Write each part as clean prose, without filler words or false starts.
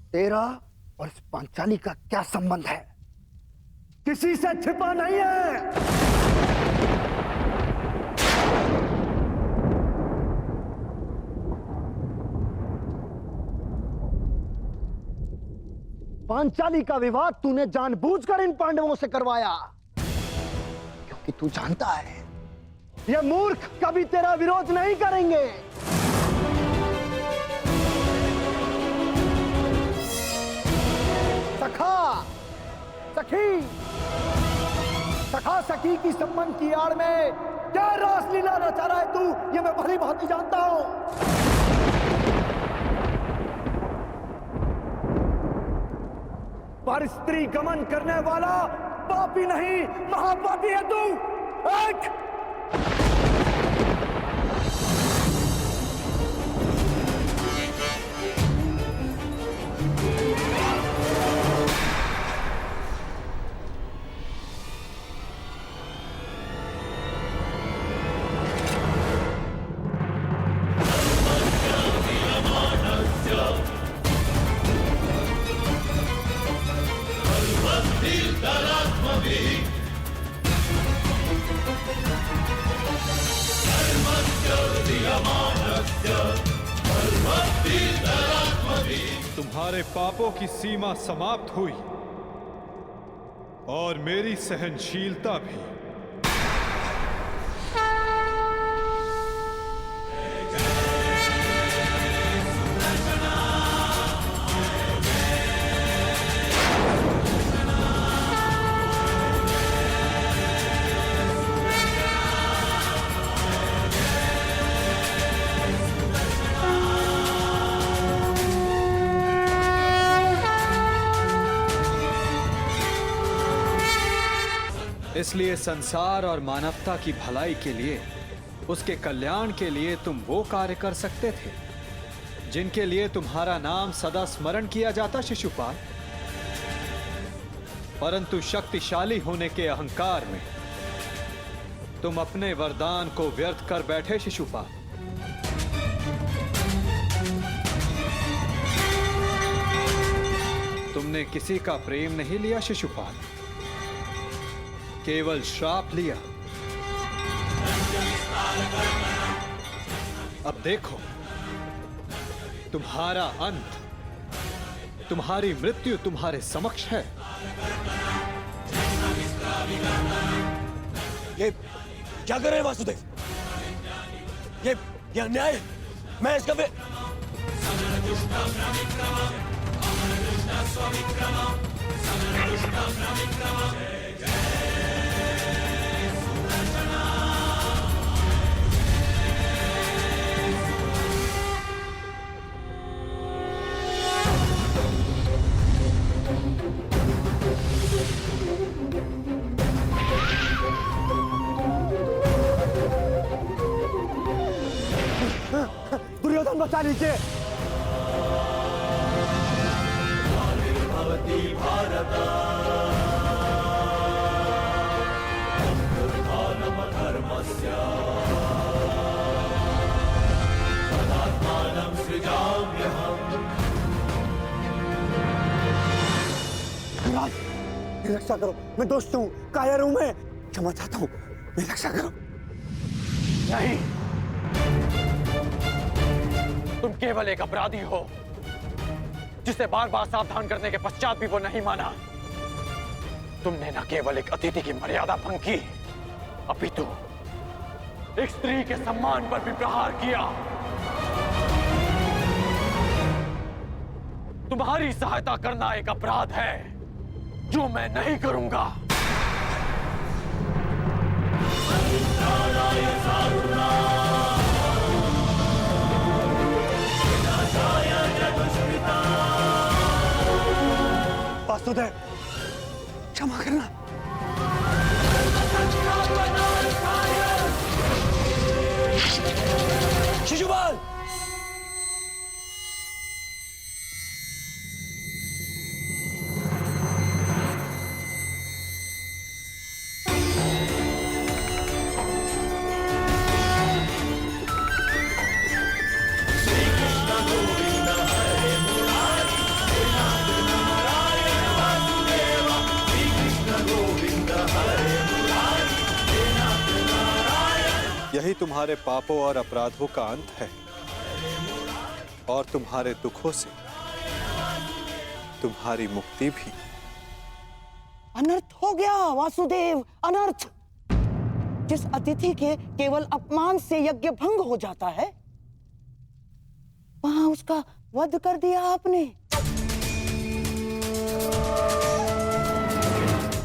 तेरा और इस पांचाली का क्या संबंध है? किसी से छिपा नहीं है। पांचाली का विवाह तूने जानबूझकर इन पांडवों से करवाया, क्योंकि तू जानता है ये मूर्ख कभी तेरा विरोध नहीं करेंगे। सखा सखी, सखा सखी की संबंध की आड़ में क्या रासलीला रचा रहा है तू, ये मैं भली भांति जानता हूं। पर स्त्री गमन करने वाला पापी नहीं, महापापी है तू। तुम्हारे पापों की सीमा समाप्त हुई और मेरी सहनशीलता भी। इसलिए संसार और मानवता की भलाई के लिए, उसके कल्याण के लिए तुम वो कार्य कर सकते थे जिनके लिए तुम्हारा नाम सदा स्मरण किया जाता शिशुपाल। परंतु शक्तिशाली होने के अहंकार में तुम अपने वरदान को व्यर्थ कर बैठे शिशुपाल। तुमने किसी का प्रेम नहीं लिया शिशुपाल, केवल श्राप लिया। अब देखो, तुम्हारा अंत, तुम्हारी मृत्यु तुम्हारे समक्ष है। ये क्या कर रहे हैं वासुदेव? ये अन्याय है। मैं इसका दुर्योधन बचा लीजिए। रक्षा करो, मैं दोस्त हूं, कायर हूं, मैं क्षमा चाहता हूं, मेरी रक्षा करो। नहीं, तुम केवल एक अपराधी हो जिसे बार बार सावधान करने के पश्चात भी वो नहीं माना। तुमने न केवल एक अतिथि की मर्यादा भंग की, अपितु एक स्त्री के सम्मान पर भी प्रहार किया। तुम्हारी सहायता करना एक अपराध है जो मैं नहीं करूंगा। वासुदेव, क्षमा करना। शिशुपाल, यही तुम्हारे पापों और अपराधों का अंत है, और तुम्हारे दुखों से तुम्हारी मुक्ति भी। अनर्थ हो गया वासुदेव, अनर्थ। जिस अतिथि के केवल अपमान से यज्ञ भंग हो जाता है, वहां उसका वध कर दिया आपने।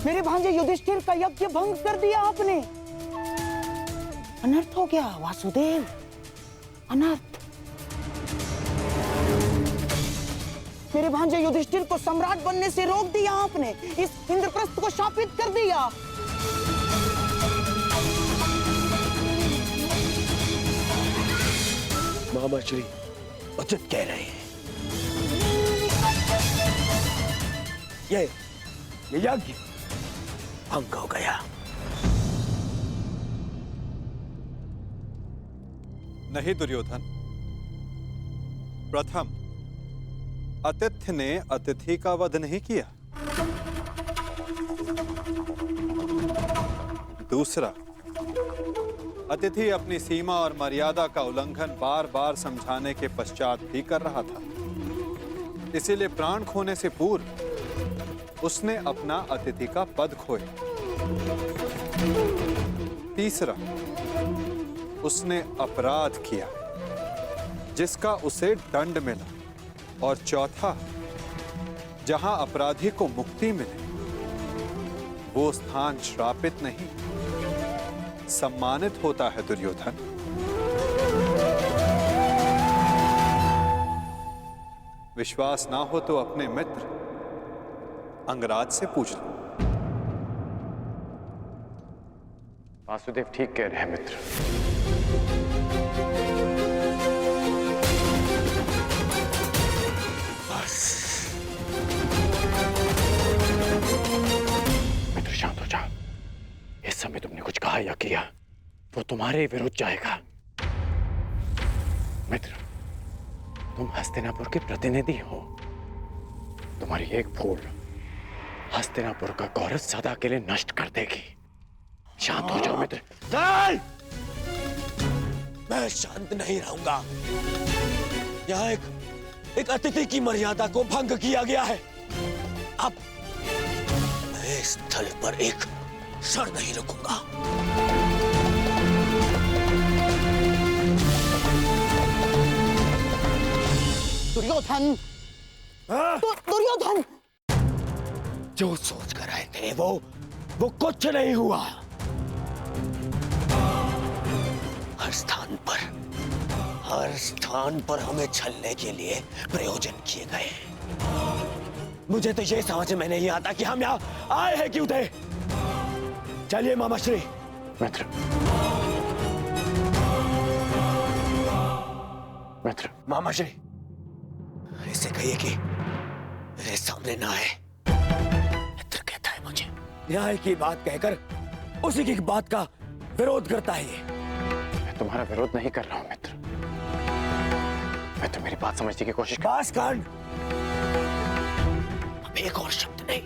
मेरे भांजे युधिष्ठिर का यज्ञ भंग कर दिया आपने। अनर्थ हो गया वासुदेव, अनर्थ। मेरे भांजे युधिष्ठिर को सम्राट बनने से रोक दिया आपने, इस इंद्रप्रस्थ को शापित कर दिया। मामा श्री उचित कह रहे हैं। ये यज्ञ भंग हो गया। नहीं दुर्योधन, प्रथम आतिथ्य ने अतिथि का वध नहीं किया। दूसरा, अतिथि अपनी सीमा और मर्यादा का उल्लंघन बार बार समझाने के पश्चात भी कर रहा था, इसीलिए प्राण खोने से पूर्व उसने अपना अतिथि का पद खोया। तीसरा, उसने अपराध किया जिसका उसे दंड मिला। और चौथा, जहां अपराधी को मुक्ति मिले वो स्थान श्रापित नहीं, सम्मानित होता है दुर्योधन। विश्वास ना हो तो अपने मित्र अंगराज से पूछ लो। वासुदेव ठीक कह रहे हैं मित्र। मित्र शांत हो जाओ। इस समय तुमने कुछ कहा या किया वो तुम्हारे विरुद्ध जाएगा। मित्र, तुम हस्तिनापुर के प्रतिनिधि हो। तुम्हारी एक भूल हस्तिनापुर का गौरव सदा के लिए नष्ट कर देगी। शांत हो जाओ मित्र। नहीं! मैं शांत नहीं रहूंगा। यहाँ एक अतिथि की मर्यादा को भंग किया गया है। अब मैं इस स्थल पर एक क्षण नहीं रुकूंगा। दुर्योधन, दुर्योधन, जो सोच कर आए थे वो कुछ नहीं हुआ। हर स्थान पर हमें छलने के लिए प्रयोजन किए गए। मुझे तो ये समझ में नहीं आता कि हम यहाँ आए हैं क्यों थे। चलिए मामाश्री। मित्र, मित्र, मामाश्री, इसे कहिए कि मेरे सामने ना आए। मित्र कहता है मुझे। न्याय की बात कहकर उसी की बात का विरोध करता है ये। मैं तुम्हारा विरोध नहीं कर रहा हूं मित्र। मैं तो मेरी बात समझने की कोशिश कर। बास कांड। अब एक और शब्द नहीं।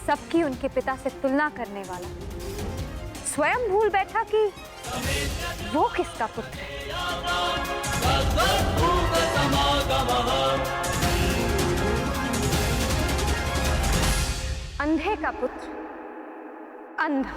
सबकी उनके पिता से तुलना करने वाला स्वयं भूल बैठा कि वो किसका पुत्र है। अंधे का पुत्र अंधा।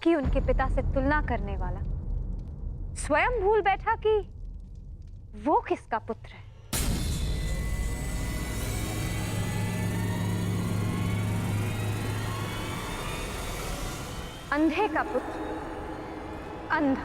सबकी उनके पिता से तुलना करने वाला स्वयं भूल बैठा कि वो किसका पुत्र है। अंधे का पुत्र अंधा।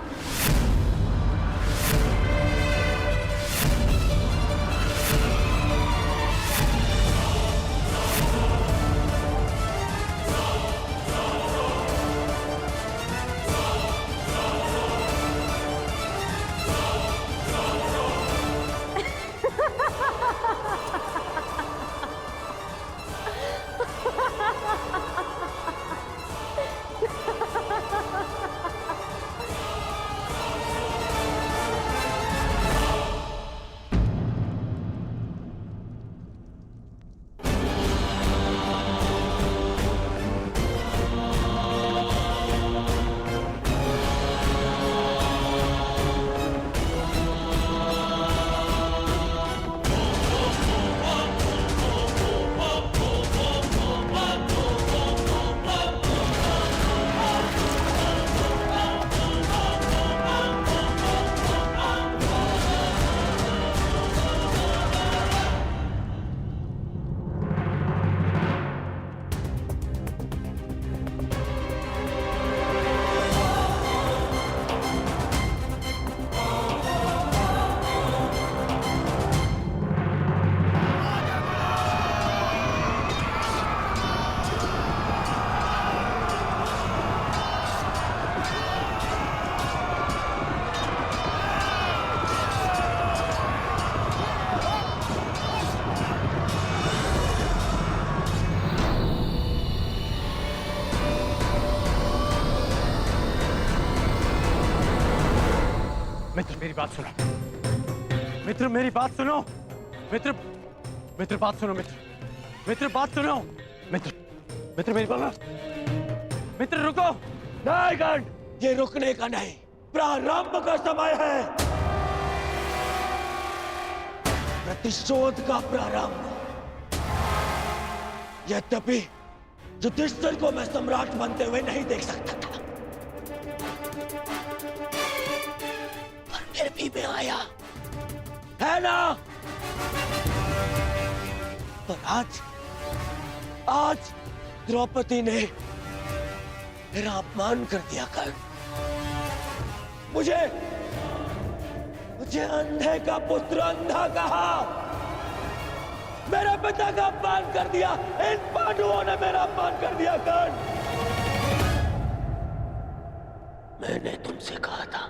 मित्र मेरी बात सुनो, मित्र मेरी बात सुनो, मित्र मित्र बात सुनो, मित्र बात सुनो, मित्र मेरी बात, मित्र रुको। नहीं गण, ये रुकने का नहीं, प्रारंभ का समय है। प्रतिशोध का प्रारंभ। यद्यपि युधिष्ठिर को मैं सम्राट बनते हुए नहीं देख सकता था, फिर भी मैं आया, है ना? पर आज द्रौपदी ने मेरा अपमान कर दिया। कर्ण, मुझे अंधे का पुत्र अंधा कहा, मेरे पिता का अपमान कर दिया। इन पांडवों ने मेरा अपमान कर दिया। कर्ण, मैंने तुमसे कहा था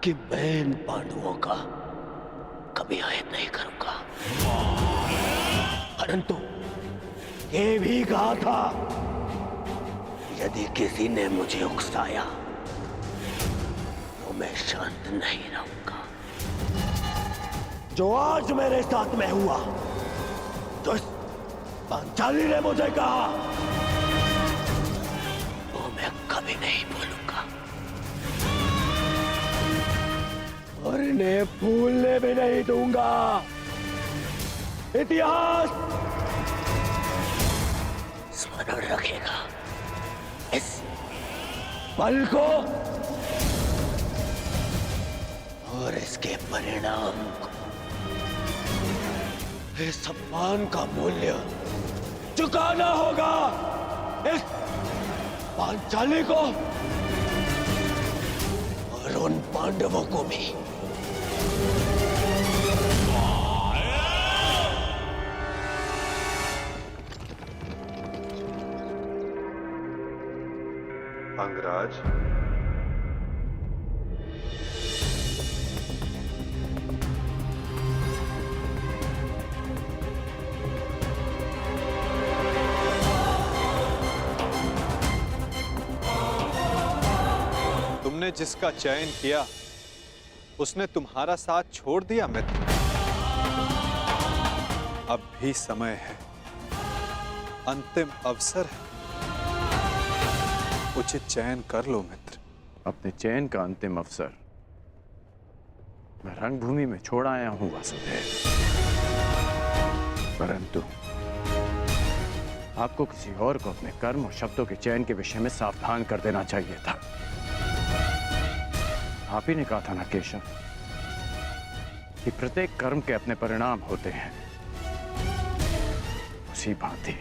कि मैं इन पांडवों का कभी आयत नहीं करूंगा, परंतु ये भी कहा था यदि किसी ने मुझे उकसाया तो मैं शांत नहीं रहूंगा। जो आज मेरे साथ में हुआ, जो इस पांचाली ने मुझे कहा, वो मैं कभी नहीं भूलूंगा और इन्हें भूलने भी नहीं दूंगा। इतिहास स्मरण रखेगा इस पल को और इसके परिणाम को। इस सम्मान का मूल्य चुकाना होगा इस पांचाली को और उन पांडवों को भी। अंगराज, तुमने जिसका चयन किया उसने तुम्हारा साथ छोड़ दिया मित्र। अब भी समय है, अंतिम अवसर है, उचित चयन कर लो मित्र। अपने चयन का अंतिम अवसर मैं रंगभूमि में छोड़ आया हूं वासुदेव, परंतु आपको किसी और को अपने कर्म और शब्दों के चयन के विषय में सावधान कर देना चाहिए था। आप ही ने कहा था ना केशव कि प्रत्येक कर्म के अपने परिणाम होते हैं। उसी भांति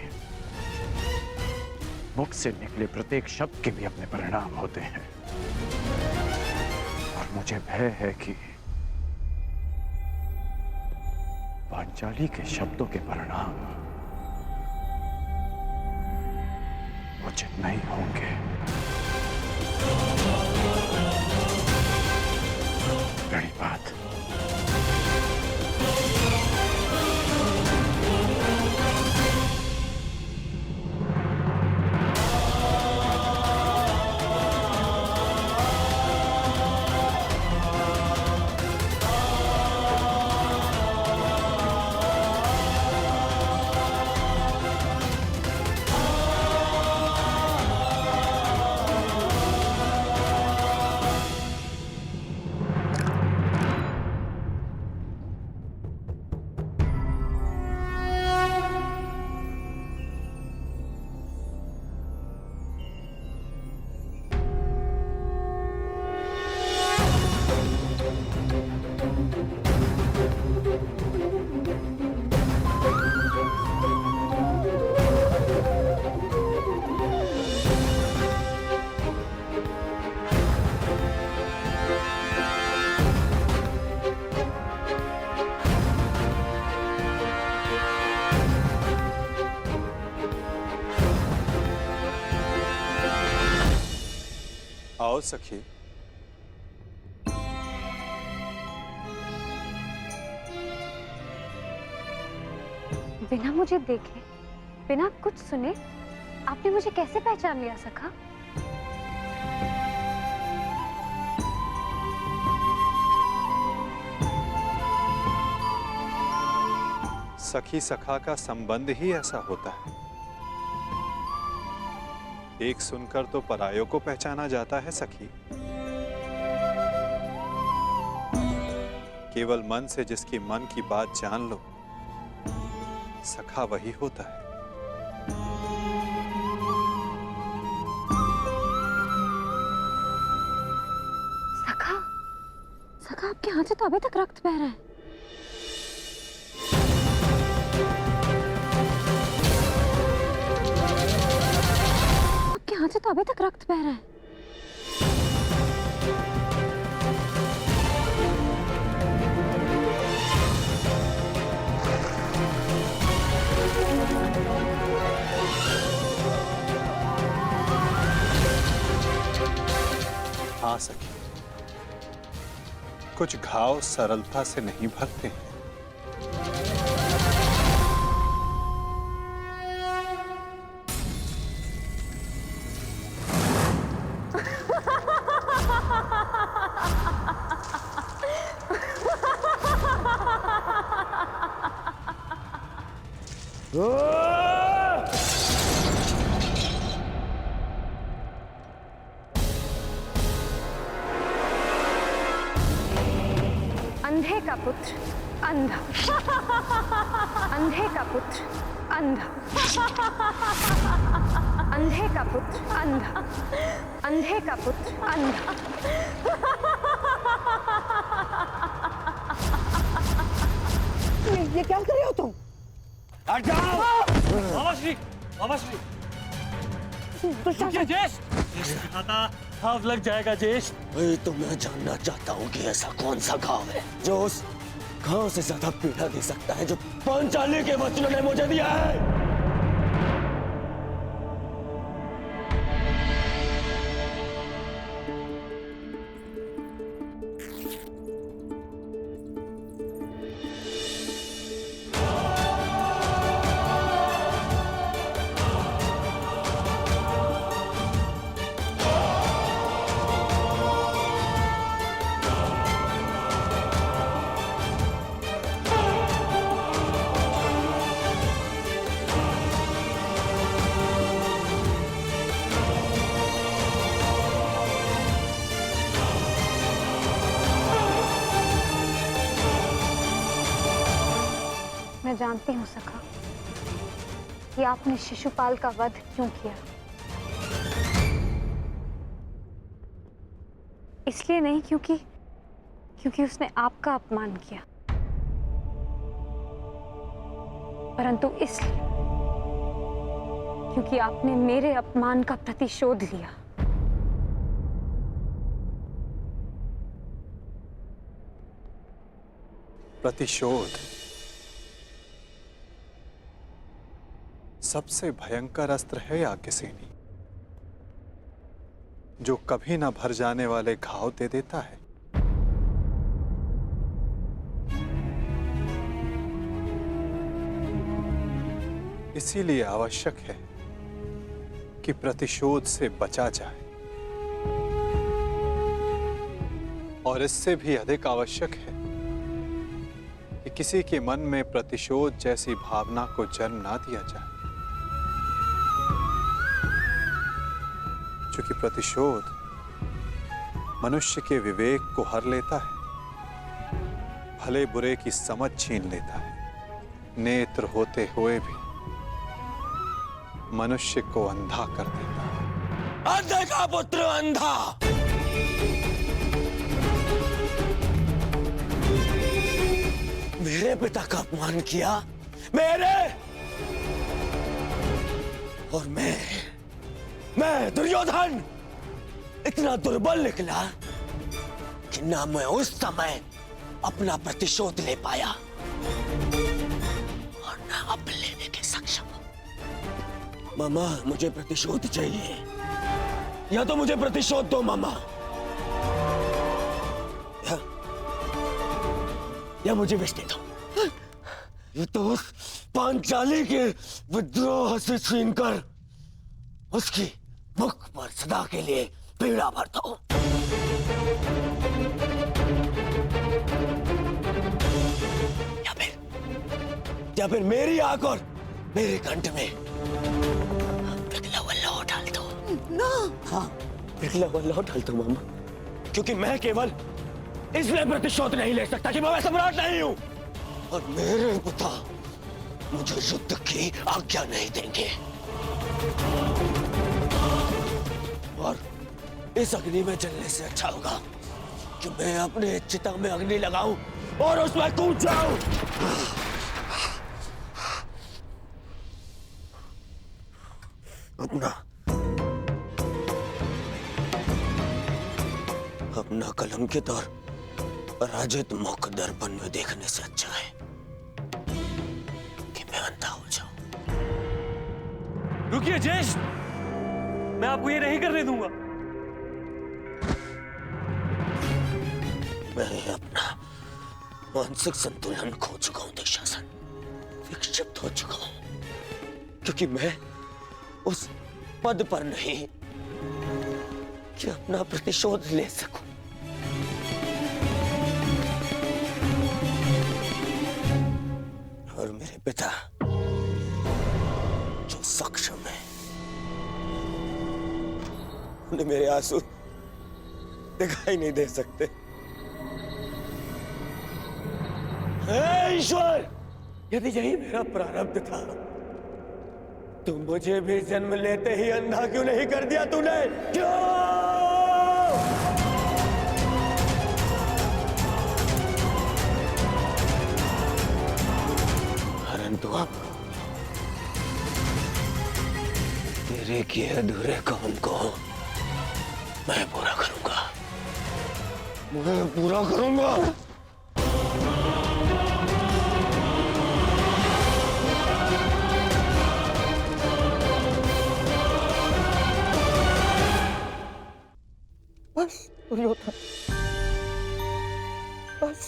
मुख से निकले प्रत्येक शब्द के भी अपने परिणाम होते हैं। और मुझे भय है कि पांचाली के शब्दों के परिणाम उचित नहीं होंगे। बड़ी बात। आओ सखी। बिना मुझे देखे, बिना कुछ सुने आपने मुझे कैसे पहचान लिया सखा? सखी सखा का संबंध ही ऐसा होता है। एक सुनकर तो परायों को पहचाना जाता है सखी। केवल मन से जिसकी मन की बात जान लो, सखा वही होता है। सखा, सखा आपके हाथ से तो अभी तक रक्त बह रहा है। यहाँ से तो अभी तक रक्त बह रहा है। हाँ सखी, कुछ घाव सरलता से नहीं भरते हैं। अंधे का पुत्र अंधा, अंधे का पुत्र अंधा, अंधे का पुत्र अंधा, अंधे का पुत्र अंधा। ये क्या कर रहे हो तुम? हट जाओ! मामाश्री, मामाश्री! रुकिए जेश! दिखाता घाव लग जाएगा जेश। वही तो मैं जानना चाहता हूँ कि ऐसा कौन सा घाव है जो उस घाव से ज्यादा पीड़ा दे सकता है जो पांचाली के वचनों ने मुझे दिया है। मैं जानती हूँ सखा, कि आपने शिशुपाल का वध क्यों किया। इसलिए नहीं क्योंकि उसने आपका अपमान किया, परंतु इसलिए क्योंकि आपने मेरे अपमान का प्रतिशोध लिया। प्रतिशोध सबसे भयंकर अस्त्र है याज्ञसेनी, जो कभी ना भर जाने वाले घाव दे देता है। इसीलिए आवश्यक है कि प्रतिशोध से बचा जाए, और इससे भी अधिक आवश्यक है कि किसी के मन में प्रतिशोध जैसी भावना को जन्म ना दिया जाए, क्योंकि प्रतिशोध मनुष्य के विवेक को हर लेता है, भले बुरे की समझ छीन लेता है, नेत्र होते हुए भी मनुष्य को अंधा कर देता है। अंधे का पुत्र अंधा। मेरे पिता का अपमान किया, मेरे, और मैं दुर्योधन इतना दुर्बल निकला कि ना मैं उस समय अपना प्रतिशोध ले पाया और ना अब लेने के सक्षम। मामा, मुझे प्रतिशोध चाहिए, या तो मुझे प्रतिशोध दो मामा, या मुझे विष दे दो। ये तो उस पांचाली के विद्रोह से छीनकर उसकी मुख पर सदा के लिए पीड़ा भर दो। या फिर मेरी आंख और मेरे कंठ में पिघला हुआ लौह डाल दो ना। हाँ, पिघला हुआ लौह डाल दो मामा, क्योंकि मैं केवल इसलिए प्रतिशोध नहीं ले सकता कि मैं सम्राट नहीं हूं, और मेरे पिता मुझे युद्ध की आज्ञा नहीं देंगे। और इस अग्नि में जलने से अच्छा होगा कि मैं अपने चिता में अग्नि लगाऊं और उसमें कूद जाऊं। अपना कलंकित और पराजित मुख दर्पण में देखने से अच्छा है कि मैं अंधा हो जाऊं। रुकिए ज्येष्ठ, मैं आपको ये नहीं करने दूंगा। मैं अपना मानसिक संतुलन खो चुका हूं दुशासन, विक्षिप्त हो चुका हूं, क्योंकि मैं उस पद पर नहीं कि अपना प्रतिशोध ले सकूं। और मेरे पिता जो सक्षम है, उन्हें मेरे आंसू दिखाई नहीं दे सकते। हे ईश्वर, यदि यही मेरा प्रारब्ध था तो मुझे भी जन्म लेते ही अंधा क्यों नहीं कर दिया तूने? क्यों? परंतु अब तेरे किए अधूरे काम को मैं पूरा करूंगा, मैं पूरा करूंगा। बस दुर्योधन, बस।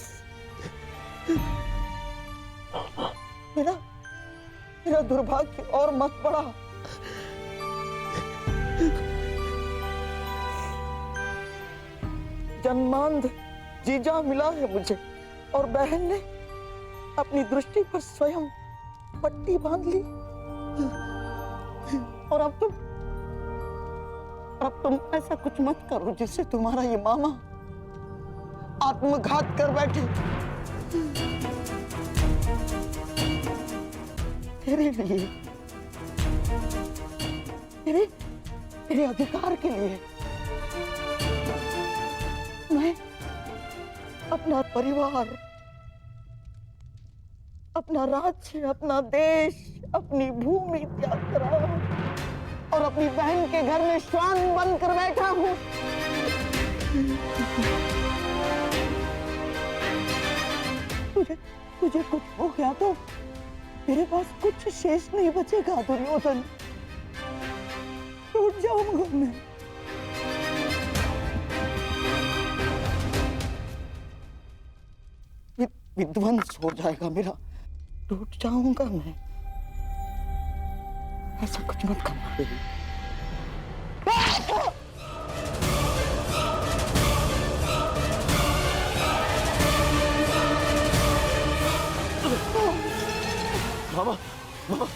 मेरा दुर्भाग्य और मत बढ़ा। जन्मांध जीजा मिला है मुझे, और बहन ने अपनी दृष्टि पर स्वयं पट्टी बांध ली, और अब तुम ऐसा कुछ मत करो जिससे तुम्हारा ये मामा आत्मघात कर बैठे। मेरे मेरे अधिकार के लिए मैं अपना परिवार, अपना राज्य, अपना देश, अपनी भूमि त्याग कर आया हूं और अपनी बहन के घर में श्वान बनकर बैठा हूं। तुझे कुछ हो गया तो मेरे पास कुछ शेष नहीं बचेगा दुर्योधन, टूट जाऊंगा मैं। विध्वंस हो जाएगा मेरा, टूट जाऊंगा मैं। ऐसा कुछ मत करना। मामा, मामा,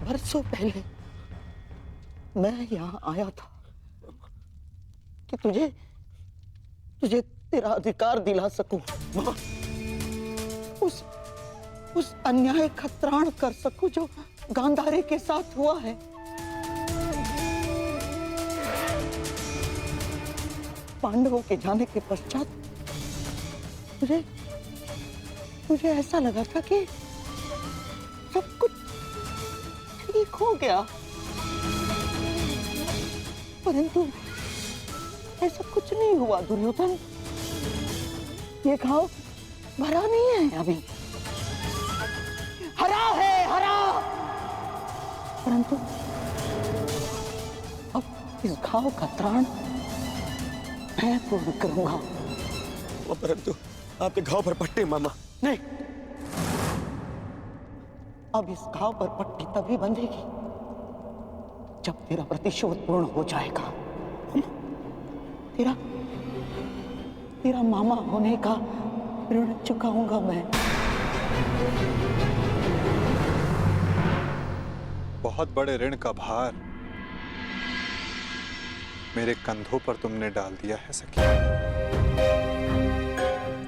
बरसों पहले मैं यहाँ आया था कि तुझे तेरा अधिकार दिला सकूं, उस अन्याय का त्राण कर सकूं जो गांधारी के साथ हुआ है। पांडवों के जाने के पश्चात मुझे ऐसा लगा था कि सब कुछ ठीक हो गया, परंतु ऐसा कुछ नहीं हुआ दुर्योधन। ये घाव भरा नहीं है अभी, हरा है, हरा। परंतु अब इस घाव का त्राण मैं पूर्ण करूंगा। परंतु आपके घाव पर पट्टी मामा। नहीं, अब इस घाव पर पट्टी तभी बंधेगी जब तेरा प्रतिशोध पूर्ण हो जाएगा। तेरा मामा होने का ऋण चुकाऊंगा मैं। बहुत बड़े ऋण का भार मेरे कंधों पर तुमने डाल दिया है सखी।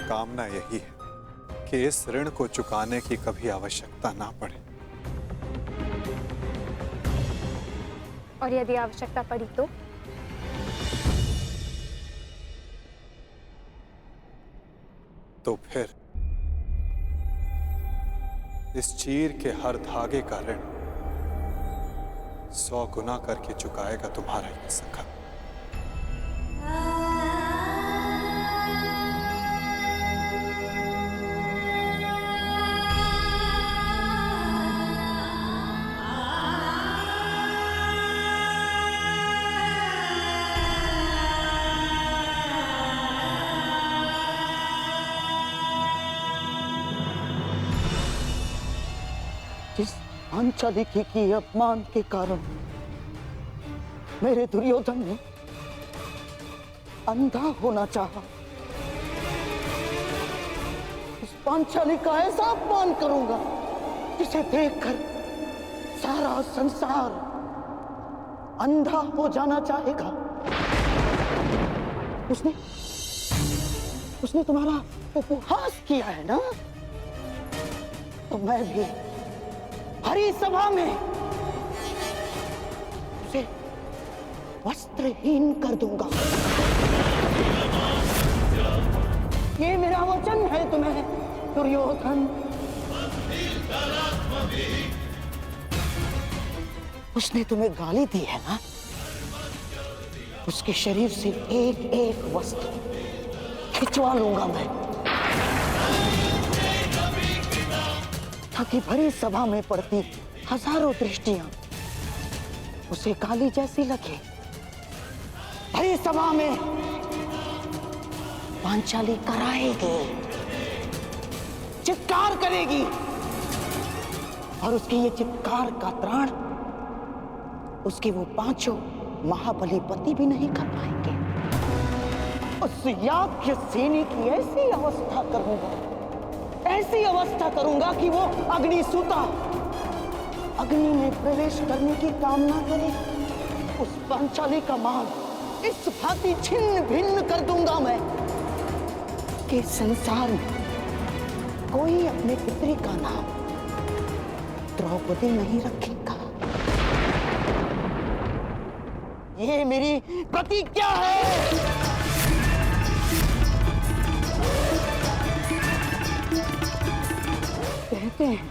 कामना यही है कि इस ऋण को चुकाने की कभी आवश्यकता ना पड़े। और यदि आवश्यकता पड़ी तो फिर इस चीर के हर धागे का ऋण 100 गुना करके चुकाएगा तुम्हारा ये सखा। जिस पांचालिकी की अपमान के कारण मेरे दुर्योधन ने अंधा होना चाहा, उस पांचाली का ऐसा अपमान करूंगा जिसे देखकर सारा संसार अंधा हो जाना चाहेगा। उसने तुम्हारा उपहास किया है ना, तो मैं भी हरी सभा में उसे वस्त्रहीन कर दूंगा। ये मेरा वचन है तुम्हें दुर्योधन। उसने तुम्हें गाली दी है ना, उसके शरीर से एक एक वस्त्र खिंचवा लूंगा मैं, ताकि भरी सभा में पड़ती हजारों दृष्टियां उसे काली जैसी लगे। भरी सभा में पांचाली कराएगी, चित्कार करेगी, और उसकी ये चित्कार का त्राण उसके वो 5 महाबली पति भी नहीं कर पाएंगे। उस याज्ञ सेनी की ऐसी अवस्था करूंगा कि वो अग्निसूता अग्नि में प्रवेश करने की कामना करे। उस पांचाली का मान इस भांति छिन्न भिन्न कर दूंगा मैं कि संसार में कोई अपने पुत्री का नाम द्रौपदी नहीं रखेगा। ये मेरी प्रतिज्ञा है। कहते हैं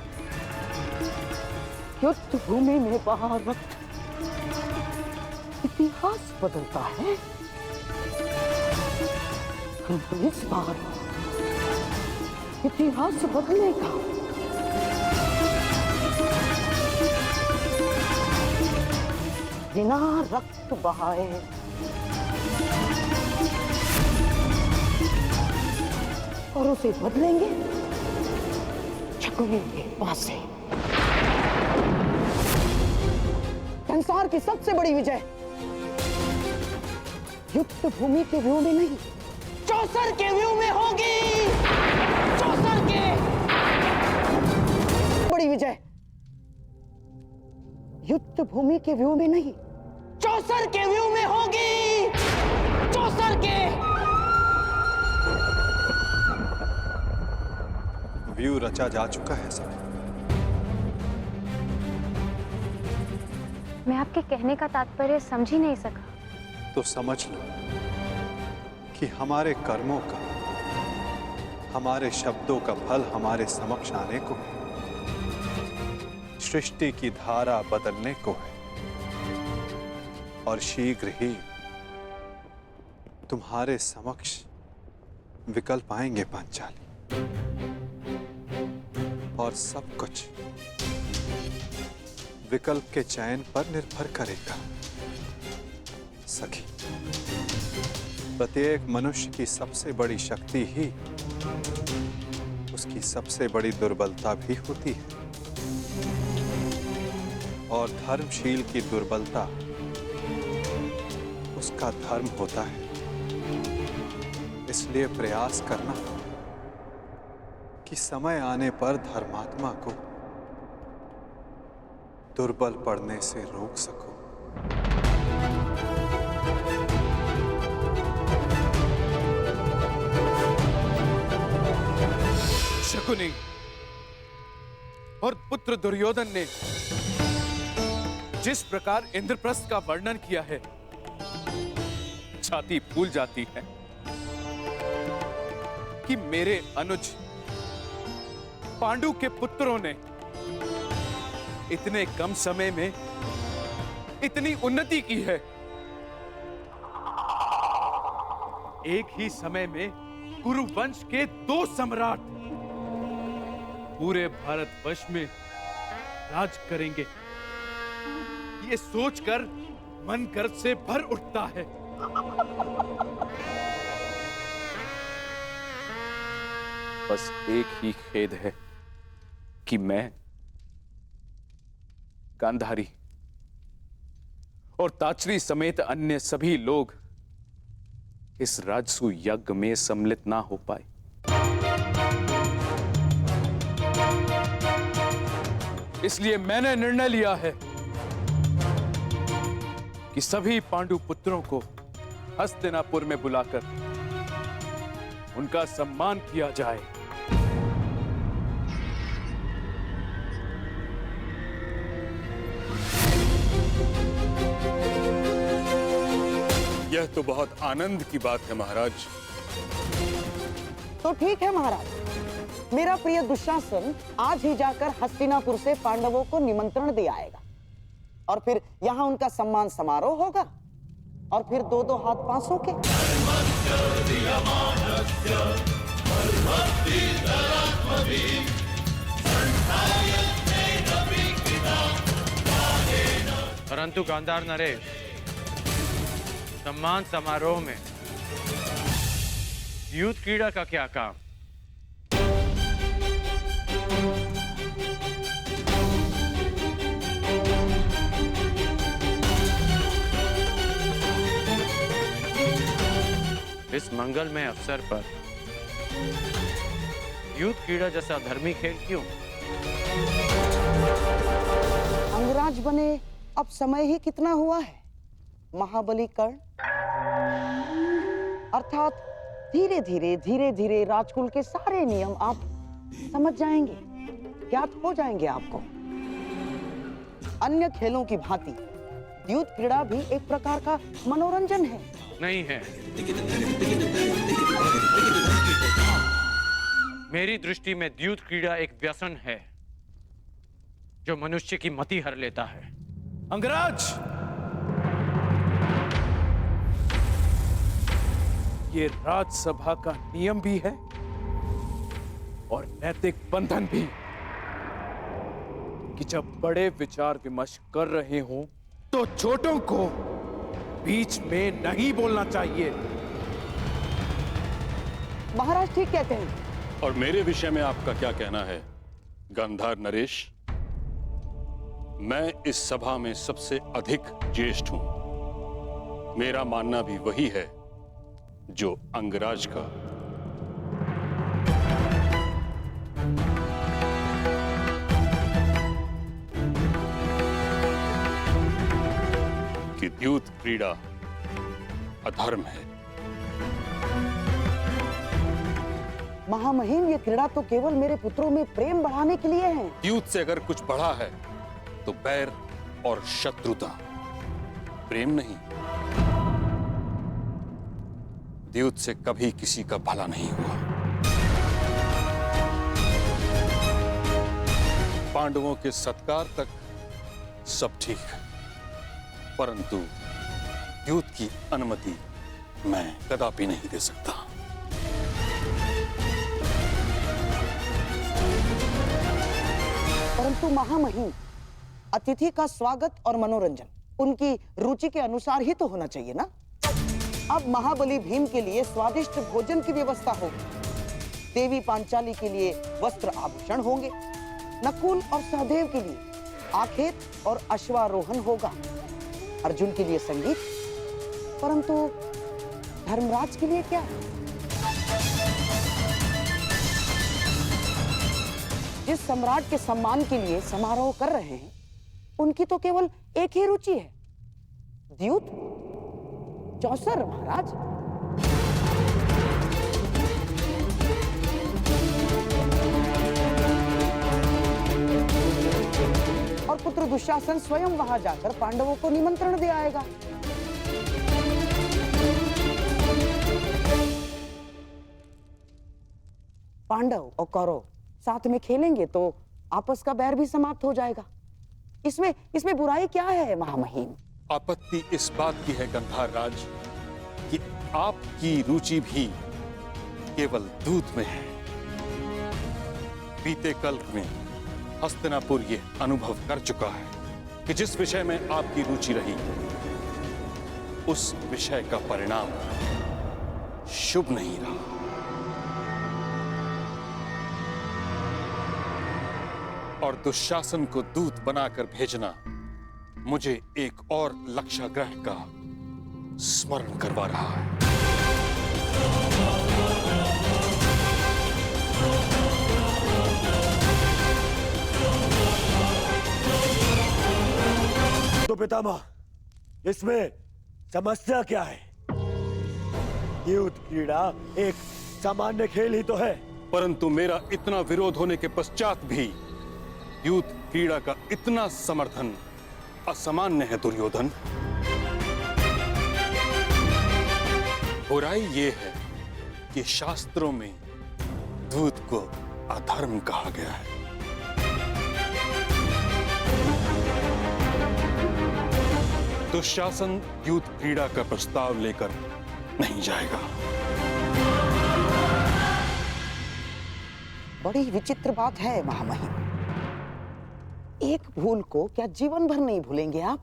युद्ध भूमि में बाहर रक्त इतिहास बदलता है, किंतु इस बार इतिहास बदलेगा। बिना रक्त बहाए और उसे बदलेंगे शकुनी के पास से। संसार की सबसे बड़ी विजय युद्ध भूमि के व्यू में नहीं, चौसर के व्यू में होगी। चौसर के बड़ी विजय युद्ध भूमि के व्यू में नहीं, चौसर के व्यू में होगी। चौसर के व्यू रचा जा चुका है सब। मैं आपके कहने का तात्पर्य समझ ही नहीं सका। तो समझ लो कि हमारे कर्मों का, हमारे शब्दों का फल हमारे समक्ष आने को, सृष्टि की धारा बदलने को है, और शीघ्र ही तुम्हारे समक्ष विकल्प आएंगे पांचाली, और सब कुछ विकल्प के चयन पर निर्भर करेगा। सखी, प्रत्येक मनुष्य की सबसे बड़ी शक्ति ही उसकी सबसे बड़ी दुर्बलता भी होती है, और धर्मशील की दुर्बलता उसका धर्म होता है। इसलिए प्रयास करना कि समय आने पर धर्मात्मा को दुर्बल पड़ने से रोक सको। शकुनी और पुत्र दुर्योधन ने जिस प्रकार इंद्रप्रस्थ का वर्णन किया है, छाती फूल जाती है कि मेरे अनुज पांडु के पुत्रों ने इतने कम समय में इतनी उन्नति की है। एक ही समय में कुरु वंश के 2 सम्राट पूरे भारतवर्ष में राज करेंगे। ये सोचकर मन गर्व से भर उठता है। बस एक ही खेद है कि मैं गांधारी और ताचरी समेत अन्य सभी लोग इस राजसू यज्ञ में सम्मिलित ना हो पाए। इसलिए मैंने निर्णय लिया है कि सभी पांडु पुत्रों को हस्तिनापुर में बुलाकर उनका सम्मान किया जाए। यह तो बहुत आनंद की बात है महाराज। तो ठीक है महाराज, मेरा प्रिय दुशासन आज ही जाकर हस्तिनापुर से पांडवों को निमंत्रण दे आएगा, और फिर यहाँ उनका सम्मान समारोह होगा, और फिर 2-2 हाथ पांसों के। परंतु गांधार नरेश, सम्मान समारोह में युद्ध क्रीड़ा का क्या काम? इस मंगलमय अवसर पर युद्ध क्रीड़ा जैसा धर्मी खेल क्यों? अंगराज बने अब समय ही कितना हुआ है महाबली कर्ण, अर्थात धीरे धीरे राजकुल के सारे नियम आप समझ जाएंगे, ज्ञात हो जाएंगे आपको। अन्य खेलों की भांति द्यूत क्रीड़ा भी एक प्रकार का मनोरंजन है। नहीं है। मेरी दृष्टि में द्यूत क्रीड़ा एक व्यसन है जो मनुष्य की मति हर लेता है। अंगराज, ये राज्यसभा का नियम भी है और नैतिक बंधन भी कि जब बड़े विचार विमर्श कर रहे हों तो छोटों को बीच में नहीं बोलना चाहिए। महाराज ठीक कहते हैं। और मेरे विषय में आपका क्या कहना है गांधार नरेश? मैं इस सभा में सबसे अधिक ज्येष्ठ हूं। मेरा मानना भी वही है जो अंगराज का। कि द्यूत क्रीड़ा अधर्म है। महामहिम, ये क्रीड़ा तो केवल मेरे पुत्रों में प्रेम बढ़ाने के लिए है। द्यूत से अगर कुछ बढ़ा है तो बैर और शत्रुता, प्रेम नहीं। द्यूत से कभी किसी का भला नहीं हुआ। पांडवों के सत्कार तक सब ठीक है, परंतु द्यूत की अनुमति मैं कदापि नहीं दे सकता। परंतु महामहिम, अतिथि का स्वागत और मनोरंजन उनकी रुचि के अनुसार ही तो होना चाहिए ना। अब महाबली भीम के लिए स्वादिष्ट भोजन की व्यवस्था होगी, देवी पांचाली के लिए वस्त्र आभूषण होंगे, नकुल और सहदेव के लिए आखेट और अश्वारोहण होगा, अर्जुन के लिए संगीत, परंतु धर्मराज के लिए क्या? जिस सम्राट के सम्मान के लिए समारोह कर रहे हैं, उनकी तो केवल एक ही रुचि है, द्यूत, चौसर महाराज। और पुत्र दुशासन स्वयं वहां जाकर पांडवों को निमंत्रण दे आएगा। पांडव और कौरव साथ में खेलेंगे तो आपस का बैर भी समाप्त हो जाएगा। इसमें बुराई क्या है महामहिम? आपत्ति इस बात की है गंधार राज कि आपकी रुचि भी केवल दूध में है। बीते कल्प में हस्तिनापुर ये अनुभव कर चुका है कि जिस विषय में आपकी रुचि रही उस विषय का परिणाम शुभ नहीं रहा। और दुशासन को दूत बनाकर भेजना मुझे एक और लक्ष्याग्रह का स्मरण करवा रहा है। तो पितामह, इसमें समस्या क्या है? द्यूत क्रीड़ा एक सामान्य खेल ही तो है। परंतु मेरा इतना विरोध होने के पश्चात भी द्यूत क्रीड़ा का इतना समर्थन असामान्य है दुर्योधन। बुराई ये है कि शास्त्रों में दूत को अधर्म कहा गया है। दुशासन द्यूत क्रीड़ा का प्रस्ताव लेकर नहीं जाएगा। बड़ी विचित्र बात है महामहिम। एक भूल को क्या जीवन भर नहीं भूलेंगे आप?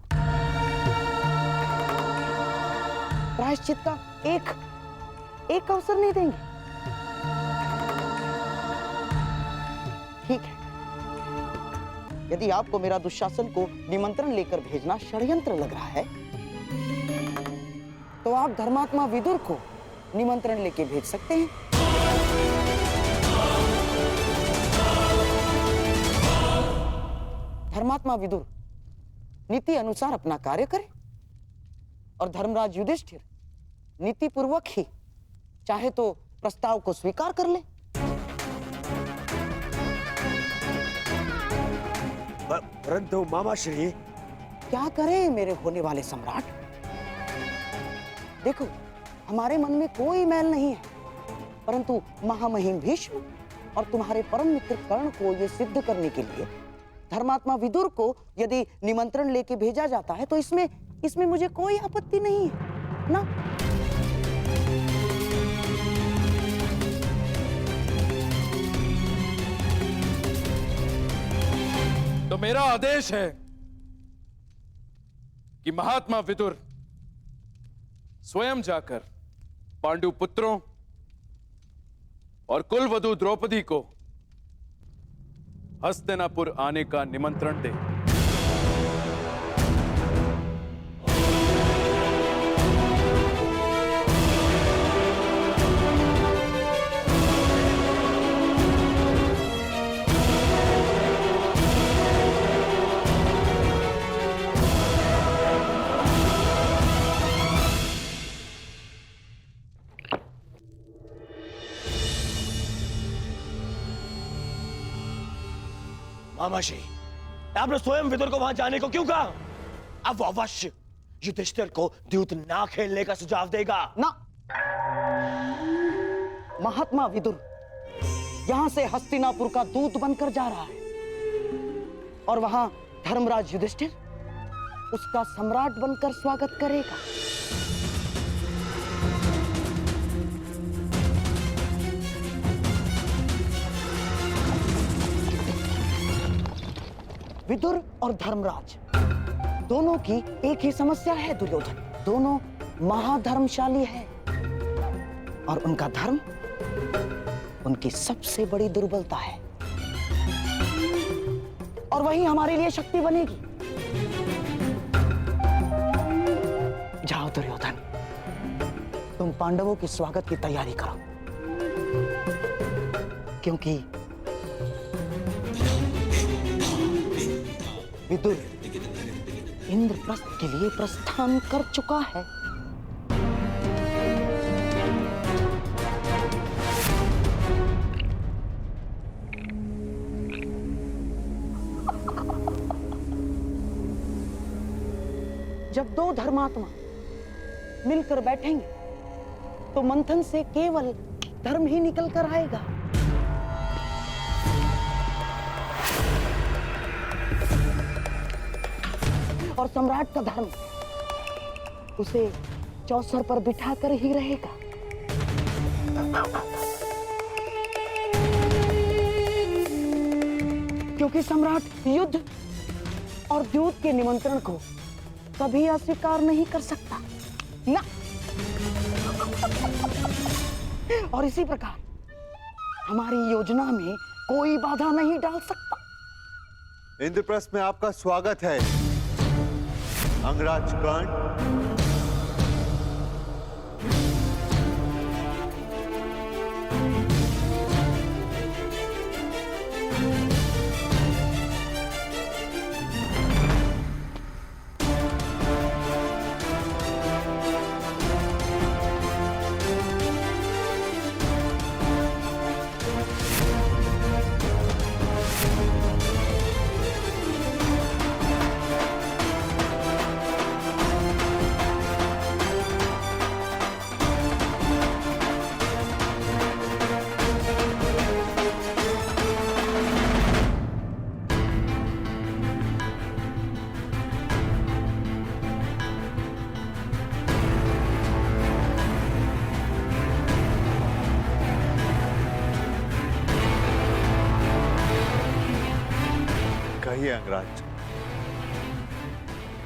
प्रायश्चित का एक अवसर नहीं देंगे? ठीक है, यदि आपको मेरा दुशासन को निमंत्रण लेकर भेजना षड्यंत्र लग रहा है तो आप धर्मात्मा विदुर को निमंत्रण लेके भेज सकते हैं। धर्मात्मा विदुर नीति अनुसार अपना कार्य करे और धर्मराज युधिष्ठिर नीति पूर्वक ही चाहे तो प्रस्ताव को स्वीकार कर ले। परंतु मामाश्री, क्या करे मेरे होने वाले सम्राट? देखो, हमारे मन में कोई मैल नहीं है, परंतु महामहिम भीष्म और तुम्हारे परम मित्र कर्ण को यह सिद्ध करने के लिए धर्मात्मा विदुर को यदि निमंत्रण लेके भेजा जाता है तो इसमें मुझे कोई आपत्ति नहीं है ना। तो मेरा आदेश है कि महात्मा विदुर स्वयं जाकर पांडु पुत्रों और कुलवधू द्रौपदी को हस्तिनापुर आने का निमंत्रण दे। मामाजी, आपने स्वयं विदुर को वहां जाने को क्यों कहा? अब वो अवश्य युधिष्ठिर को द्यूत ना खेलने का सुझाव देगा ना। महात्मा विदुर यहां से हस्तिनापुर का दूत बनकर जा रहा है और वहां धर्मराज युधिष्ठिर उसका सम्राट बनकर स्वागत करेगा। विदुर और धर्मराज दोनों की एक ही समस्या है दुर्योधन। दोनों महाधर्मशाली हैं और उनका धर्म उनकी सबसे बड़ी दुर्बलता है और वही हमारे लिए शक्ति बनेगी। जाओ दुर्योधन, तुम पांडवों के स्वागत की तैयारी करो, क्योंकि विदुर इंद्रप्रस्थ के लिए प्रस्थान कर चुका है। जब दो धर्मात्मा मिलकर बैठेंगे तो मंथन से केवल धर्म ही निकल कर आएगा। और सम्राट का धर्म उसे चौसर पर बिठाकर ही रहेगा। क्योंकि सम्राट युद्ध और द्यूत के निमंत्रण को कभी अस्वीकार नहीं कर सकता ना। और इसी प्रकार हमारी योजना में कोई बाधा नहीं डाल सकता। इंद्रप्रस्थ में आपका स्वागत है अंगराज कर्ण। कहिए अंगराज,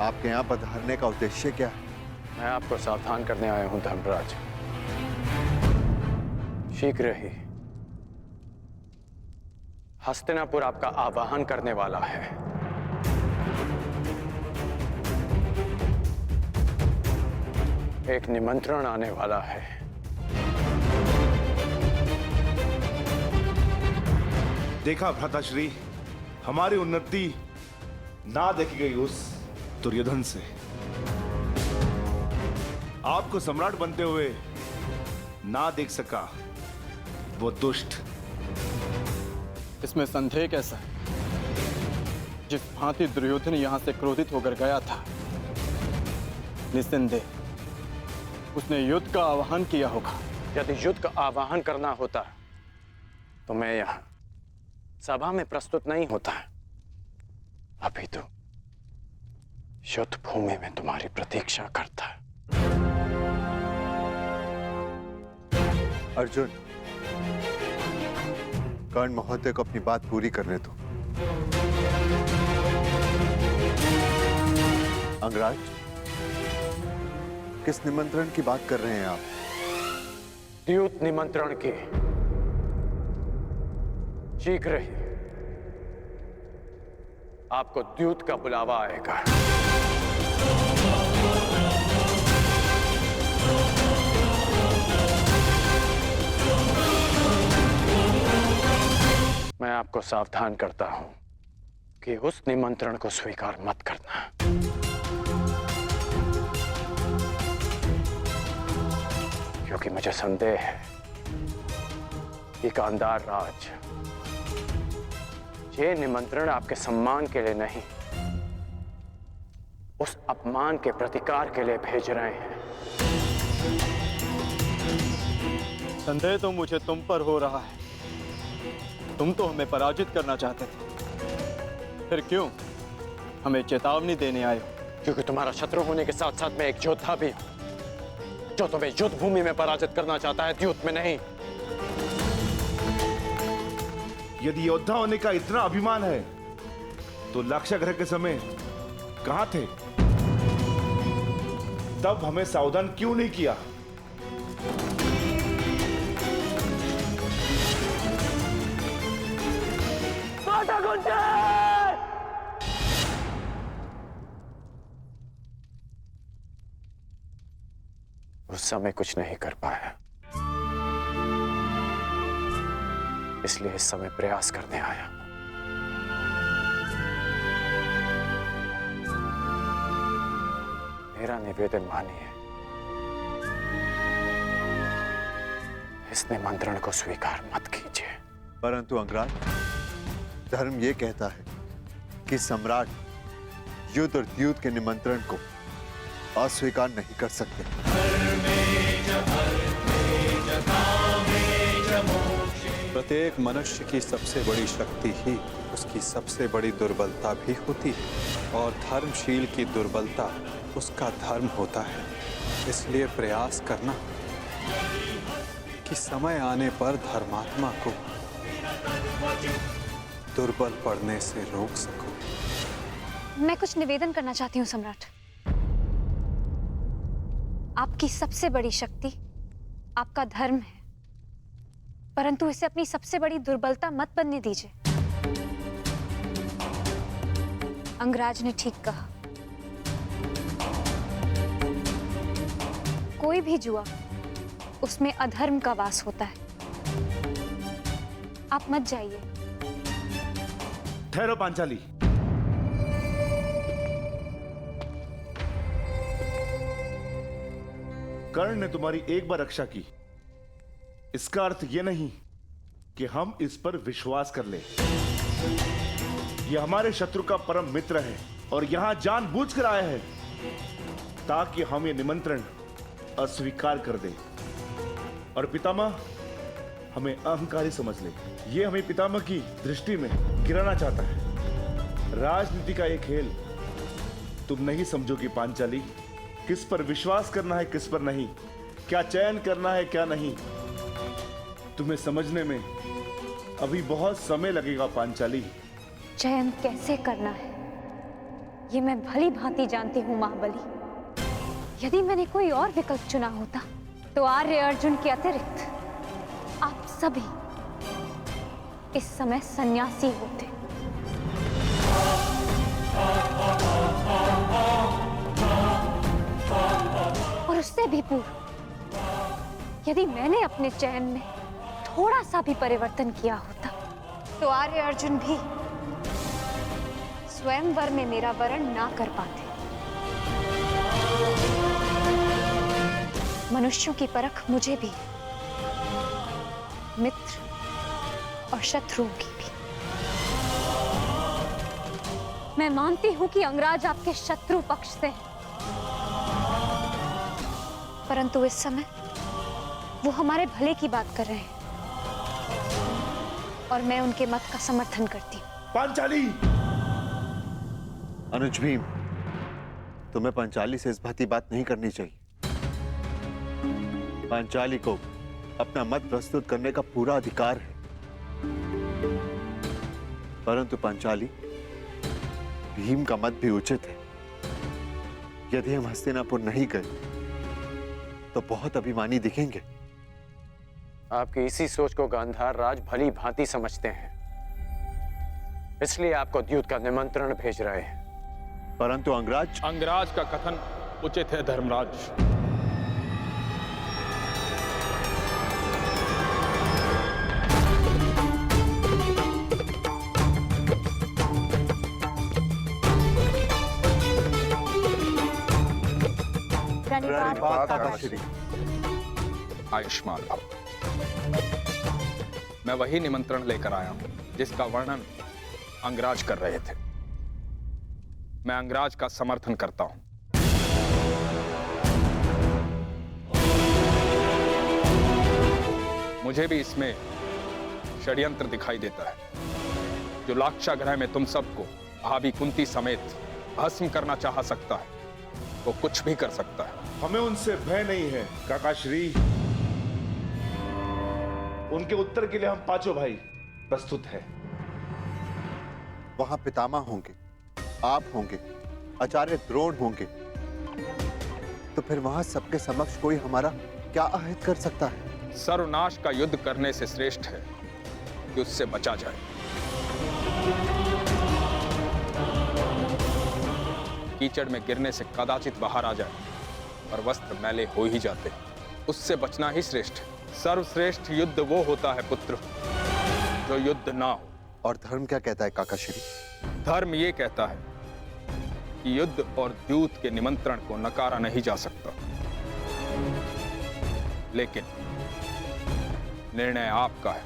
आपके यहाँ पधारने का उद्देश्य क्या है? मैं आपको सावधान करने आया हूं धर्मराज। शीघ्र ही हस्तिनापुर आपका आवाहन करने वाला है। एक निमंत्रण आने वाला है। देखा भ्राताश्री, हमारी उन्नति ना देखी गई उस दुर्योधन से। आपको सम्राट बनते हुए ना देख सका वो दुष्ट। इसमें संदेह कैसा है? जिस भांति दुर्योधन यहां से क्रोधित होकर गया था, निस्संदेह उसने युद्ध का आह्वान किया होगा। यदि युद्ध का आह्वान करना होता तो मैं यहां सभा में प्रस्तुत नहीं होता। अभी तो युद्ध भूमि में तुम्हारी प्रतीक्षा करता। अर्जुन, कर्ण महोदय को अपनी बात पूरी करने दो। अंगराज, किस निमंत्रण की बात कर रहे हैं आप? द्यूत निमंत्रण की। शीघ्र ही आपको द्यूत का बुलावा आएगा। मैं आपको सावधान करता हूं कि उस निमंत्रण को स्वीकार मत करना। क्योंकि मुझे संदेह है कि गांधार राज ये निमंत्रण आपके सम्मान के लिए नहीं, उस अपमान के प्रतिकार के लिए भेज रहे हैं। संदेह तो मुझे तुम पर हो रहा है। तुम तो हमें पराजित करना चाहते थे, फिर क्यों हमें चेतावनी देने आए हो? क्योंकि तुम्हारा शत्रु होने के साथ साथ मैं एक योद्धा भी हूं, जो तुम्हें युद्ध भूमि में पराजित करना चाहता है, द्यूत में नहीं। यदि योद्धा होने का इतना अभिमान है तो लाक्षागृह के समय कहां थे? तब हमें सावधान क्यों नहीं किया? उस समय कुछ नहीं कर पाया, इसलिए इस समय प्रयास करने आया। मेरा निवेदन मानिए, इस निमंत्रण को स्वीकार मत कीजिए। परंतु अंगराज, धर्म ये कहता है कि सम्राट युद्ध और द्यूत के निमंत्रण को अस्वीकार नहीं कर सकते। प्रत्येक मनुष्य की सबसे बड़ी शक्ति ही उसकी सबसे बड़ी दुर्बलता भी होती है, और धर्मशील की दुर्बलता उसका धर्म होता है। इसलिए प्रयास करना कि समय आने पर धर्मात्मा को दुर्बल पड़ने से रोक सको। मैं कुछ निवेदन करना चाहती हूँ सम्राट। आपकी सबसे बड़ी शक्ति आपका धर्म है, परंतु इसे अपनी सबसे बड़ी दुर्बलता मत बनने दीजिए। अंगराज ने ठीक कहा, कोई भी जुआ उसमें अधर्म का वास होता है। आप मत जाइए। ठहरो पांचाली। कर्ण ने तुम्हारी एक बार रक्षा की, इसका अर्थ यह नहीं कि हम इस पर विश्वास कर ले। यह हमारे शत्रु का परम मित्र है और यहां जानबूझकर आया है ताकि हम ये निमंत्रण अस्वीकार कर दे और पितामह हमें अहंकारी समझ ले। यह हमें पितामह की दृष्टि में गिराना चाहता है। राजनीति का यह खेल तुम नहीं समझोगी पांचाली। किस पर विश्वास करना है, किस पर नहीं, क्या चयन करना है, क्या नहीं, तुम्हें समझने में अभी बहुत समय लगेगा पांचाली। चयन कैसे करना है ये मैं भली भांति जानती हूँ महाबली। यदि मैंने कोई और विकल्प चुना होता तो आर्य अर्जुन के अतिरिक्त आप सभी इस समय सन्यासी होते। और उससे भी पूर्व यदि मैंने अपने चयन में थोड़ा सा भी परिवर्तन किया होता तो आर्य अर्जुन भी स्वयंवर में मेरा वरण ना कर पाते। मनुष्यों की परख मुझे भी, मित्र और शत्रुओं की भी। मैं मानती हूं कि अंगराज आपके शत्रु पक्ष से हैं। परंतु इस समय वो हमारे भले की बात कर रहे हैं और मैं उनके मत का समर्थन करती हूँ। पांचाली! अनुज भीम, तुम्हें पांचाली से इस भांति बात नहीं करनी चाहिए। पांचाली को अपना मत प्रस्तुत करने का पूरा अधिकार है, परंतु पांचाली, भीम का मत भी उचित है। यदि हम हस्तिनापुर नहीं गए तो बहुत अभिमानी दिखेंगे। आपकी इसी सोच को गांधार राज भली भांति समझते हैं, इसलिए आपको द्यूत का निमंत्रण भेज रहे हैं। परंतु अंगराज का कथन उचित है धर्मराज। आयुष्मान भव। मैं वही निमंत्रण लेकर आया हूं जिसका वर्णन अंगराज कर रहे थे। मैं अंगराज का समर्थन करता हूं। मुझे भी इसमें षड्यंत्र दिखाई देता है। जो लाक्षागृह में तुम सबको भाभी कुंती समेत भस्म करना चाह सकता है, वो कुछ भी कर सकता है। हमें उनसे भय नहीं है काका श्री। उनके उत्तर के लिए हम पांचों भाई प्रस्तुत हैं। वहां पितामह होंगे, आप होंगे, आचार्य द्रोण होंगे, तो फिर वहां सबके समक्ष कोई हमारा क्या अहित कर सकता है? सर्वनाश का युद्ध करने से श्रेष्ठ है कि उससे बचा जाए। कीचड़ में गिरने से कदाचित बाहर आ जाए और वस्त्र मैले हो ही जाते, उससे बचना ही श्रेष्ठ है। सर्वश्रेष्ठ युद्ध वो होता है पुत्र जो युद्ध ना हो। और धर्म क्या कहता है काका श्री? धर्म ये कहता है कि युद्ध और द्यूत के निमंत्रण को नकारा नहीं जा सकता, लेकिन निर्णय आपका है,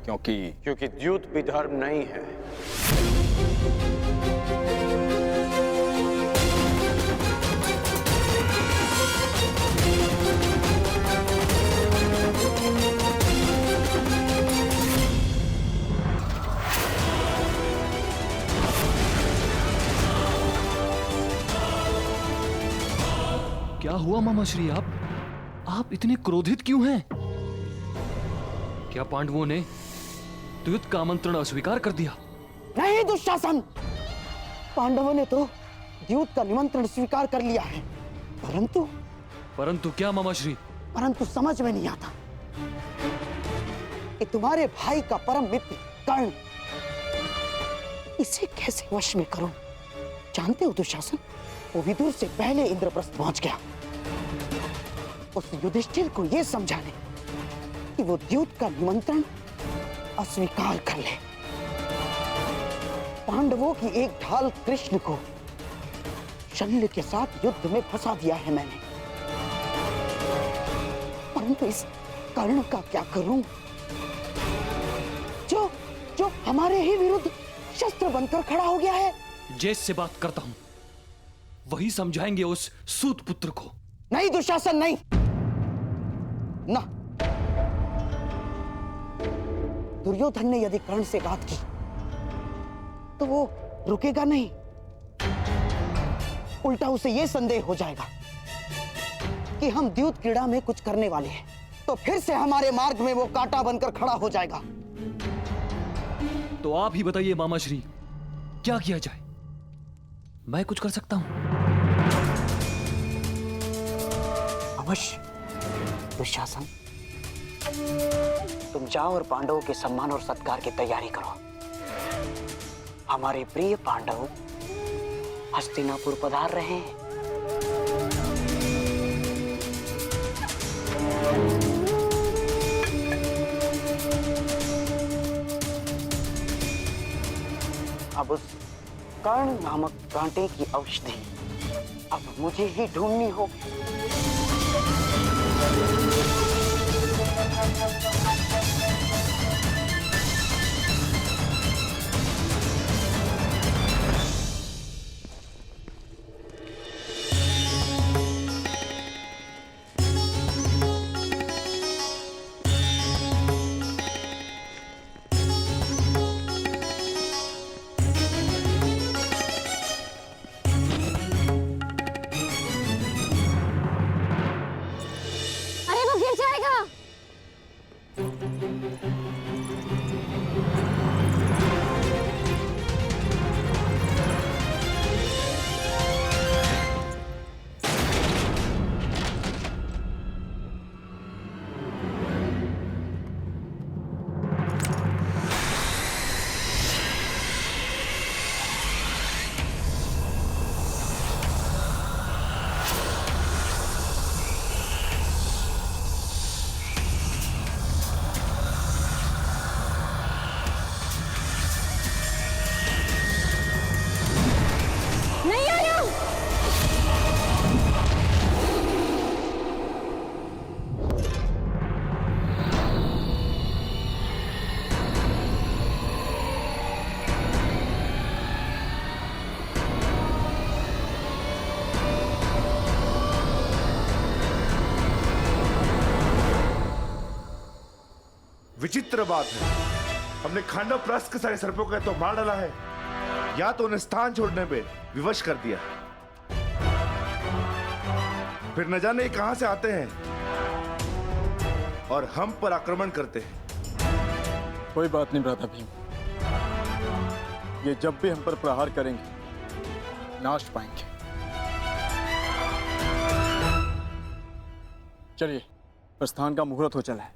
क्योंकि द्यूत भी धर्म नहीं है। क्या हुआ मामाश्री? आप इतने क्रोधित क्यों हैं? क्या पांडवों ने द्यूत का आमंत्रण अस्वीकार कर दिया? नहीं दुशासन, पांडवों ने तो द्यूत का निमंत्रण स्वीकार कर लिया है, परंतु क्या मामाश्री? परंतु समझ में नहीं आता कि तुम्हारे भाई का परम मित्र कर्ण, इसे कैसे वश में करूं? जानते हो दुशासन, वो विदुर से पहले इंद्रप्रस्थ पहुंच गया उस युधिष्ठिर को यह समझाने कि वो द्यूत का निमंत्रण अस्वीकार कर ले। पांडवों की एक ढाल कृष्ण को शल्य के साथ युद्ध में फंसा दिया है मैंने, परंतु इस कर्ण का क्या करूं जो हमारे ही विरुद्ध शस्त्र बनकर खड़ा हो गया है? जैसे बात करता हूं वही समझाएंगे उस सूत पुत्र को। नहीं दुशासन, नहीं ना। दुर्योधन ने यदि कर्ण से बात की तो वो रुकेगा नहीं, उल्टा उसे यह संदेह हो जाएगा कि हम द्यूत क्रीड़ा में कुछ करने वाले हैं, तो फिर से हमारे मार्ग में वो कांटा बनकर खड़ा हो जाएगा। तो आप ही बताइए मामाश्री, क्या किया जाए? मैं कुछ कर सकता हूं? अवश्य दुशासन, तुम जाओ और पांडवों के सम्मान और सत्कार की तैयारी करो। हमारे प्रिय पांडव हस्तिनापुर पधार रहे हैं। अब उस कर्ण नामक कांटे की औषधि अब मुझे ही ढूंढनी होगी। विचित्र बात है, हमने खांडव प्रास्त के सारे सर्पों का तो मार डाला है, या तो उन्हें स्थान छोड़ने पे विवश कर दिया, फिर न जाने कहां से आते हैं और हम पर आक्रमण करते हैं। कोई बात नहीं भ्राता भीम, ये जब भी हम पर प्रहार करेंगे नाश पाएंगे। चलिए, प्रस्थान का मुहूर्त हो चला है।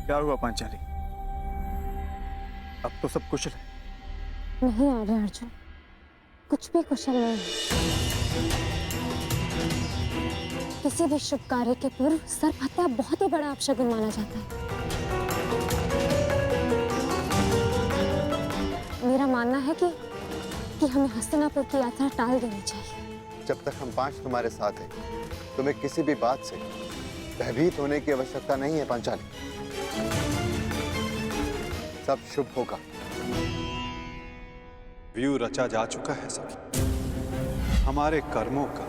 क्या हुआ पांचाली? अब तो सब कुशल है? नहीं आर्य अर्जुन, कुछ भी कुशल नहीं। किसी भी शुभ कार्य के पूर्व सर्प हत्या बहुत ही बड़ा अपशगुन माना जाता है। मेरा मानना है कि हमें हस्तिनापुर की यात्रा टाल देनी चाहिए। जब तक हम 5 तुम्हारे साथ हैं, तुम्हें किसी भी बात से भयभीत होने की आवश्यकता नहीं है पांचाली। सब शुभ होगा। व्यू रचा जा चुका है सखी। हमारे कर्मों का,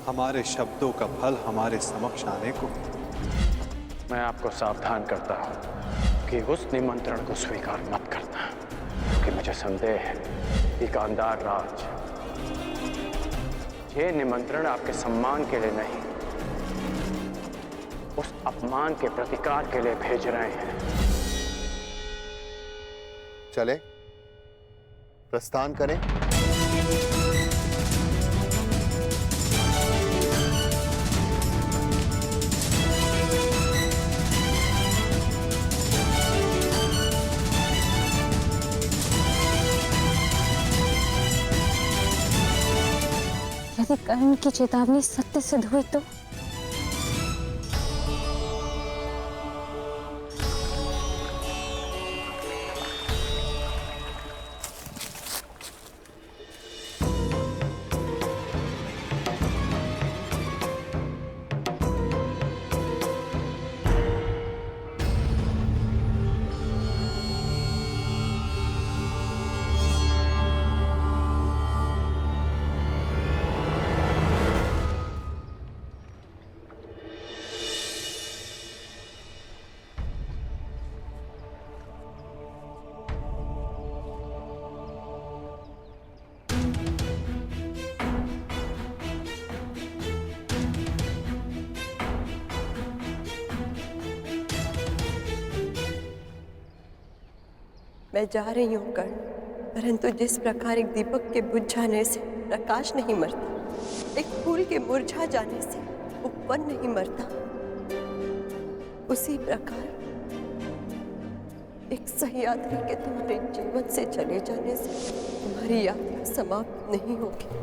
हमारे शब्दों का फल हमारे समक्ष आने को। मैं आपको सावधान करता हूं कि उस निमंत्रण को स्वीकार मत करना, क्योंकि मुझे संदेह है कि गांधार राज ये निमंत्रण आपके सम्मान के लिए नहीं, उस अपमान के प्रतिकार के लिए भेज रहे हैं। चले, प्रस्थान करें। यदि कर्ण की चेतावनी सत्य सिद्ध हुई तो? मैं जा रही हूँ कर्ण, परंतु जिस प्रकार एक दीपक के बुझ जाने से प्रकाश नहीं मरता, एक फूल के मुरझा जाने से उपवन नहीं मरता, उसी प्रकार एक सह्याद्री के तुम्हारे जीवन से चले जाने से तुम्हारी यात्रा समाप्त नहीं होगी।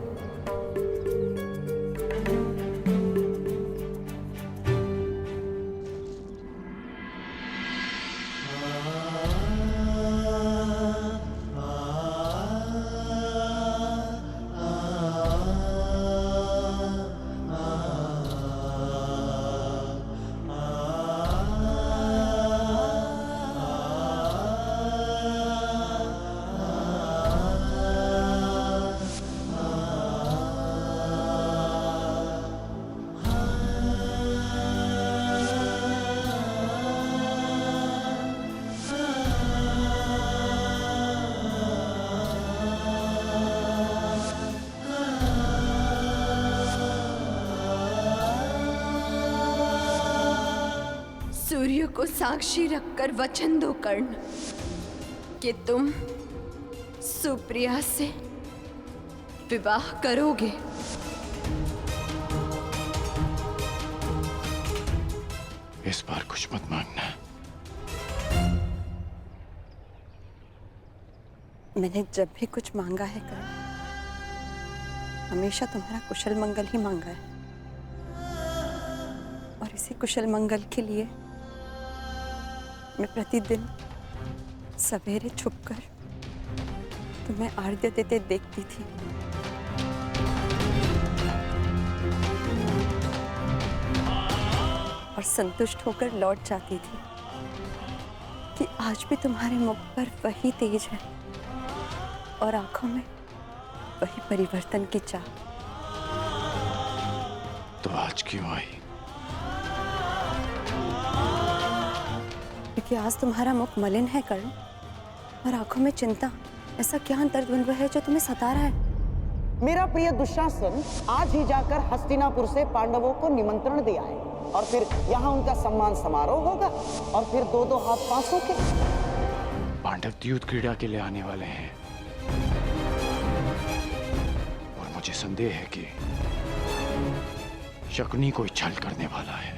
सूर्य को साक्षी रखकर वचन दो कर्ण कि तुम सुप्रिया से विवाह करोगे। इस बार कुछ मत मांगना। मैंने जब भी कुछ मांगा है कर्ण, हमेशा तुम्हारा कुशल मंगल ही मांगा है, और इसी कुशल मंगल के लिए मैं प्रतिदिन सवेरे छुपकर तुम्हें आर्घ्य देते देखती थी। और संतुष्ट होकर लौट जाती थी कि आज भी तुम्हारे मुख पर वही तेज है और आंखों में वही परिवर्तन की चाह। तो आज क्यों आई? क्योंकि आज तुम्हारा मुख मलिन है कर्ण, और आंखों में चिंता। ऐसा क्या अंतर्द्वंद्व है जो तुम्हें सता रहा है? मेरा प्रिय दुशासन आज ही जाकर हस्तिनापुर से पांडवों को निमंत्रण दिया है, और फिर यहाँ उनका सम्मान समारोह होगा, और फिर 2-2 हाथ पांचों के। पांडव द्यूत क्रीड़ा के लिए आने वाले हैं, और मुझे संदेह है कि शकुनी कोई छल करने वाला है।